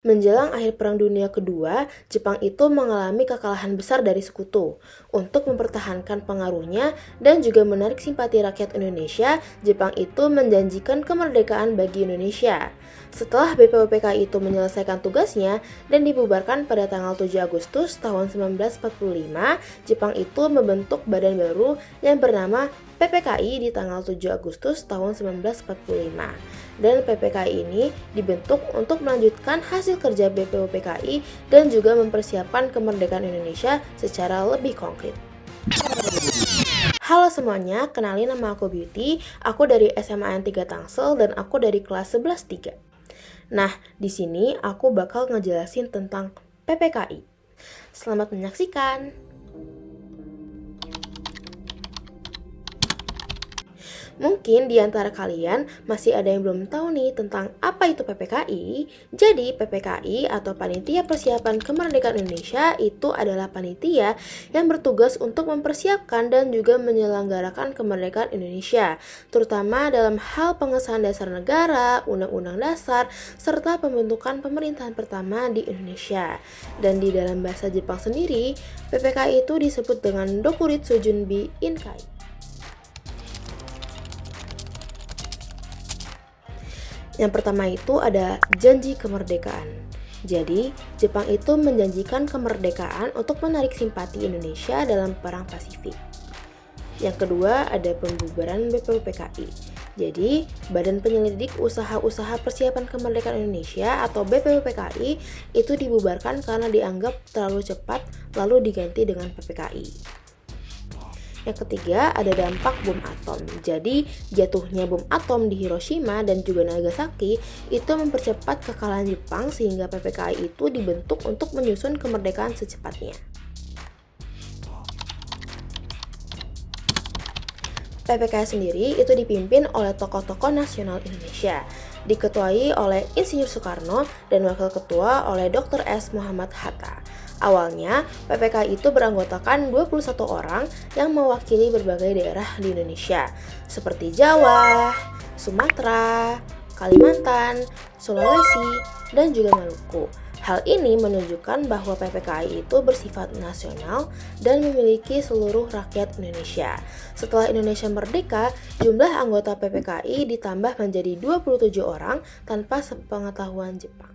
Menjelang akhir Perang Dunia Kedua, Jepang itu mengalami kekalahan besar dari sekutu. Untuk mempertahankan pengaruhnya dan juga menarik simpati rakyat Indonesia, Jepang itu menjanjikan kemerdekaan bagi Indonesia. Setelah BPUPKI itu menyelesaikan tugasnya dan dibubarkan pada tanggal 7 Agustus tahun 1945, Jepang itu membentuk badan baru yang bernama PPKI di tanggal 7 Agustus tahun 1945. Dan PPKI ini dibentuk untuk melanjutkan hasil kerja BPUPKI dan juga mempersiapkan kemerdekaan Indonesia secara lebih konkret. Halo semuanya, kenalin nama aku Beauty, aku dari SMA N 3 Tangsel dan aku dari kelas 11-3. Nah, di sini aku bakal ngejelasin tentang PPKI. Selamat menyaksikan. Mungkin di antara kalian masih ada yang belum tahu nih tentang apa itu PPKI. Jadi PPKI atau Panitia Persiapan Kemerdekaan Indonesia itu adalah panitia yang bertugas untuk mempersiapkan dan juga menyelenggarakan kemerdekaan Indonesia, terutama dalam hal pengesahan dasar negara, undang-undang dasar, serta pembentukan pemerintahan pertama di Indonesia. Dan di dalam bahasa Jepang sendiri, PPKI itu disebut dengan Dokuritsu Junbi Inkai. Yang pertama itu ada janji kemerdekaan. Jadi, Jepang itu menjanjikan kemerdekaan untuk menarik simpati Indonesia dalam Perang Pasifik. Yang kedua ada pembubaran BPUPKI. Jadi, Badan Penyelidik Usaha-Usaha Persiapan Kemerdekaan Indonesia atau BPUPKI itu dibubarkan karena dianggap terlalu cepat lalu diganti dengan PPKI. Yang ketiga ada dampak bom atom. Jadi jatuhnya bom atom di Hiroshima dan juga Nagasaki itu mempercepat kekalahan Jepang sehingga PPKI itu dibentuk untuk menyusun kemerdekaan secepatnya. PPKI sendiri itu dipimpin oleh tokoh-tokoh nasional Indonesia, diketuai oleh Insinyur Soekarno dan wakil ketua oleh Dr. S. Muhammad Hatta. Awalnya, PPKI itu beranggotakan 21 orang yang mewakili berbagai daerah di Indonesia, seperti Jawa, Sumatera, Kalimantan, Sulawesi, dan juga Maluku. Hal ini menunjukkan bahwa PPKI itu bersifat nasional dan memiliki seluruh rakyat Indonesia. Setelah Indonesia merdeka, jumlah anggota PPKI ditambah menjadi 27 orang tanpa sepengetahuan Jepang.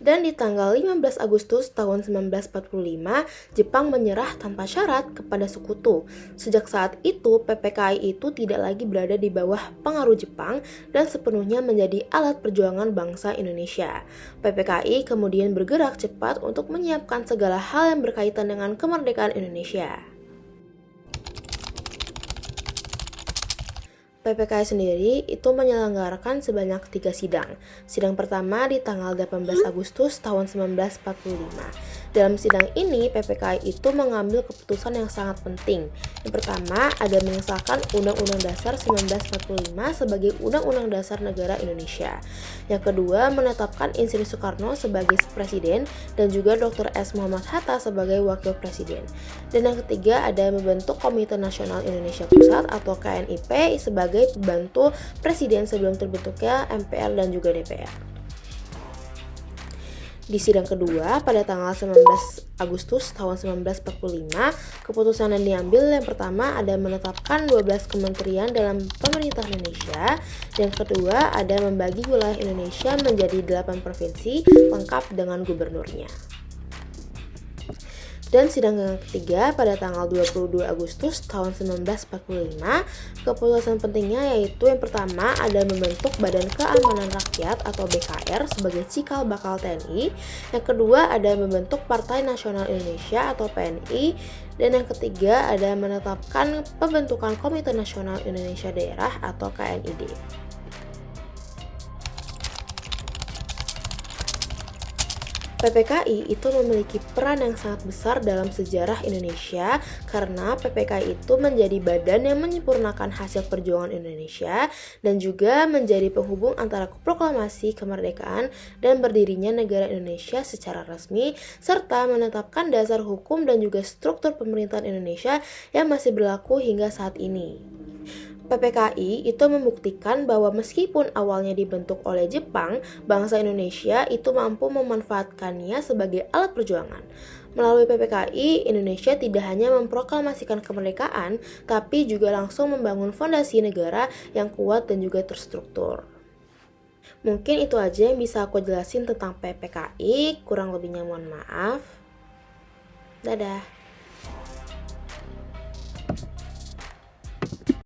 Dan di tanggal 15 Agustus tahun 1945, Jepang menyerah tanpa syarat kepada sekutu. Sejak saat itu, PPKI itu tidak lagi berada di bawah pengaruh Jepang dan sepenuhnya menjadi alat perjuangan bangsa Indonesia. PPKI kemudian bergerak cepat untuk menyiapkan segala hal yang berkaitan dengan kemerdekaan Indonesia. PPKI sendiri itu menyelenggarakan sebanyak 3 sidang. Sidang pertama di tanggal 18 Agustus tahun 1945. Dalam sidang ini, PPKI itu mengambil keputusan yang sangat penting. Yang pertama, ada mengesahkan Undang-Undang Dasar 1945 sebagai Undang-Undang Dasar Negara Indonesia. Yang kedua, menetapkan Insinyur Soekarno sebagai presiden dan juga Dr. S. Muhammad Hatta sebagai wakil presiden. Dan yang ketiga, ada membentuk Komite Nasional Indonesia Pusat atau KNIP sebagai pembantu presiden sebelum terbentuknya MPR dan juga DPR. Di sidang kedua, pada tanggal 19 Agustus tahun 1945, keputusan yang diambil yang pertama ada menetapkan 12 kementerian dalam pemerintah Indonesia, dan kedua ada membagi wilayah Indonesia menjadi 8 provinsi lengkap dengan gubernurnya. Dan sidang yang ketiga pada tanggal 22 Agustus tahun 1945, keputusan pentingnya yaitu yang pertama ada membentuk Badan Keamanan Rakyat atau BKR sebagai cikal bakal TNI, yang kedua ada membentuk Partai Nasional Indonesia atau PNI, dan yang ketiga ada menetapkan pembentukan Komite Nasional Indonesia Daerah atau KNID. PPKI itu memiliki peran yang sangat besar dalam sejarah Indonesia karena PPKI itu menjadi badan yang menyempurnakan hasil perjuangan Indonesia dan juga menjadi penghubung antara proklamasi kemerdekaan dan berdirinya negara Indonesia secara resmi serta menetapkan dasar hukum dan juga struktur pemerintahan Indonesia yang masih berlaku hingga saat ini. PPKI itu membuktikan bahwa meskipun awalnya dibentuk oleh Jepang, bangsa Indonesia itu mampu memanfaatkannya sebagai alat perjuangan. Melalui PPKI, Indonesia tidak hanya memproklamasikan kemerdekaan, tapi juga langsung membangun fondasi negara yang kuat dan juga terstruktur. Mungkin itu aja yang bisa aku jelasin tentang PPKI, kurang lebihnya mohon maaf. Dadah.